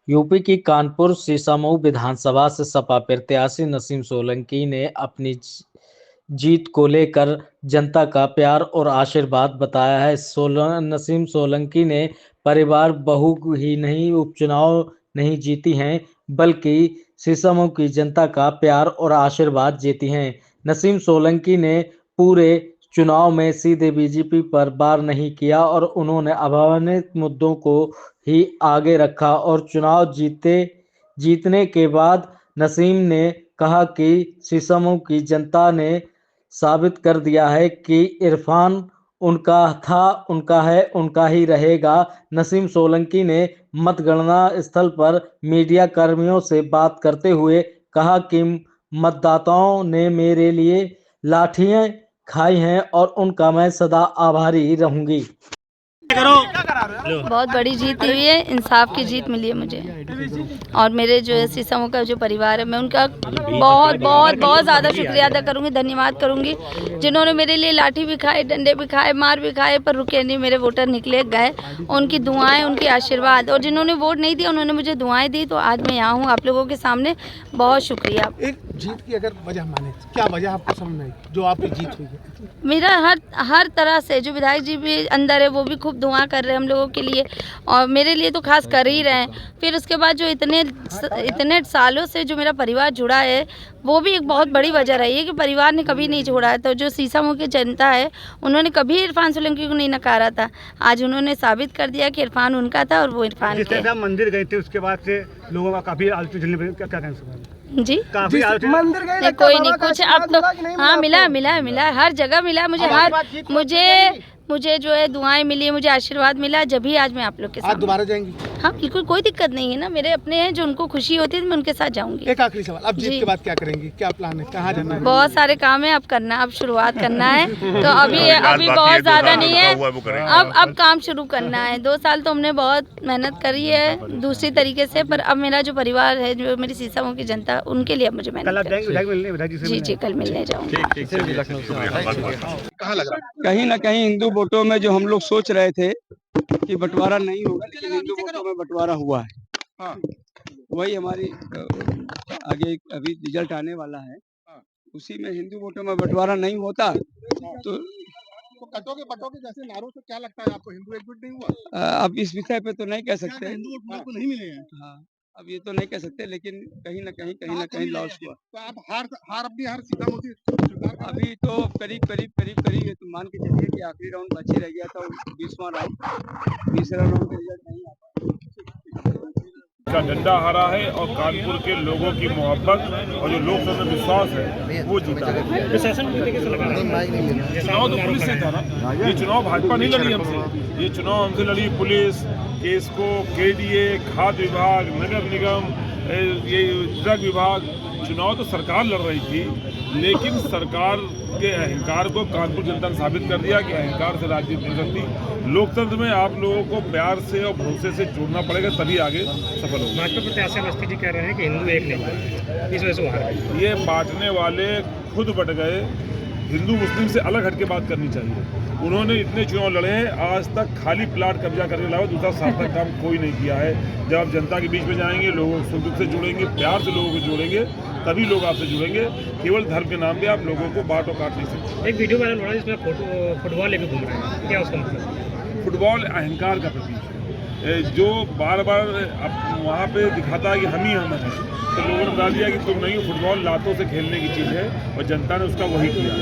UP की कानपुर सीसामऊ विधानसभा से सपा प्रत्याशी नसीम सोलंकी ने अपनी जीत को लेकर जनता का प्यार और आशीर्वाद बताया है। नसीम सोलंकी ने परिवार बहू ही नहीं उपचुनाव नहीं जीती हैं, बल्कि सीसामऊ की जनता का प्यार और आशीर्वाद जीती हैं। नसीम सोलंकी ने पूरे चुनाव में सीधे बीजेपी पर वार नहीं किया और उन्होंने अभावनित मुद्दों को ही आगे रखा और चुनाव जीतने के बाद नसीम ने कहा कि सीसामऊ की जनता ने साबित कर दिया है कि इरफान उनका था, उनका है, उनका ही रहेगा। नसीम सोलंकी ने मतगणना स्थल पर मीडिया कर्मियों से बात करते हुए कहा कि मतदाताओं ने मेरे लिए लाठियां खाई हैं और उनका मैं सदा आभारी रहूंगी। बहुत बड़ी जीत हुई है, इंसाफ की जीत मिली है मुझे और मेरे जो है सीसामऊ का जो परिवार है, मैं उनका बहुत बहुत बहुत ज़्यादा शुक्रिया अदा करूंगी, धन्यवाद करूंगी, जिन्होंने मेरे लिए लाठी भी खाए, डंडे भी खाए, मार भी खाए, पर रुके नहीं। मेरे वोटर निकले गए, उनकी दुआएं, उनके आशीर्वाद, और जिन्होंने वोट नहीं दिया उन्होंने मुझे दुआएं दी, तो आज मैं यहाँ हूँ आप लोगों के सामने। बहुत शुक्रिया। एक जीत की अगर वजह माने, क्या वजह आपको समझ आई जो आपकी जीत हुई है? मेरा हर तरह से जो विधायक जी भी अंदर है, वो भी खूब दुआ कर रहे हैं हम लोगों के लिए और मेरे लिए तो खास कर ही रहे हैं। फिर उसके बाद जो इतने सालों से जो मेरा परिवार जुड़ा है, वो भी एक बहुत बड़ी वजह रही है कि परिवार ने कभी नहीं छोड़ा है। तो जो सीसामऊ की जनता है, उन्होंने कभी इरफान सोलंकी को नहीं नकारा था। आज उन्होंने साबित कर दिया कि इरफान उनका था और वो इरफान के। मंदिर गए थे, उसके बाद से लोगों का काफी आलतू झेलने, क्या कहना जी, काफी मंदिर गए, कोई नहीं कुछ अब तो हाँ मिला हर जगह मिला मुझे, मुझे जो है दुआएं मिली, मुझे आशीर्वाद मिला, जब भी आज मैं आप लोग के साथ दोबारा जाएंगी? हाँ बिल्कुल, कोई दिक्कत नहीं है ना, मेरे अपने हैं जो उनको खुशी होती है तो मैं उनके साथ जाऊंगी। एक आखिरी सवाल, अब जीत के बाद क्या करेंगी, क्या प्लान है, कहाँ जाना है? बहुत सारे काम है अब करना, अब शुरुआत करना है तो अभी बहुत ज़्यादा नहीं है, अब काम शुरू करना है। 2 साल तो हमने बहुत मेहनत करी है दूसरी तरीके से, पर अब मेरा जो परिवार है, जो मेरी सीसामऊ की जनता, उनके लिए अब मुझे मेहनत करनी। जी कल मिलने जाऊँगी। कहाँ लग रहा है? कहीं ना कहीं हिंदू वोटों में जो हम लोग सोच रहे थे कि बंटवारा नहीं होगा, लेकिन हिंदू वोटों में बंटवारा हुआ है। हाँ। वही हमारी आगे अभी रिजल्ट आने वाला है, उसी में हिंदू वोटों में बंटवारा नहीं होता तो कटोगे बटोगे जैसे नारों से क्या लगता है आपको, हिंदू एकजुट नहीं हुआ? अब इस विषय पे तो नहीं कह सकते, हिंदू वोट को नहीं मिले हैं। हाँ अब ये तो नहीं कह सकते, लेकिन कहीं ना कहीं लॉस हुआ। तो आप अपनी हार सीतामऊ से स्वीकार कर? अभी तो करीब ये तो मान के चलिए कि आखिरी राउंड बच ही रह गया था, 20वां राउंड, 20वां राउंड का रिजल्ट नहीं आ का डंडा हारा है और कानपुर के लोगों की मोहब्बत और जो लोकतंत्र में विश्वास है वो जीता है। चुनाव तो पुलिस से था ना, ये चुनाव भाजपा नहीं लड़ी हमसे, ये चुनाव हमसे लड़ी पुलिस, केसको, केडीए, खाद्य विभाग, नगर निगम, ये ड्रग विभाग। चुनाव तो सरकार लड़ रही थी, लेकिन सरकार के अहंकार को कानपुर जनता ने साबित कर दिया कि अहंकार से राजनीति नहीं सकती। लोकतंत्र में आप लोगों को प्यार से और भरोसे से जोड़ना पड़ेगा, तभी आगे सफल होगा। भाजपा प्रत्याशी अवस्थी जी कह रहे हैं कि हिंदू एक नहीं, इस वजह से हार गए। ये बांटने वाले खुद बट गए, हिंदू मुस्लिम से अलग हटके बात करनी चाहिए। उन्होंने इतने चुनाव लड़े हैं, आज तक खाली प्लाट कब्जा करने के अलावा दूसरा सार्थक काम कोई नहीं किया है। जब आप जनता के बीच में जाएंगे, लोगों को सुख दुख से जुड़ेंगे, प्यार से लोगों को जोड़ेंगे, तभी लोग आपसे जुड़ेंगे। केवल धर्म के नाम पे आप लोगों को बांट और काट नहीं सकते। एक वीडियो वायरल हो रहा है जिसमें फुटबॉल लेके घूम रहे हैं, क्या उसका मतलब? फुटबॉल अहंकार का प्रतीक है, जो बार बार वहाँ पे दिखाता है कि हम ही हम हैं, तो लोगों ने बता दिया कि तुम नहीं हो। फुटबॉल लातों से खेलने की चीज़ है और जनता ने उसका वही किया।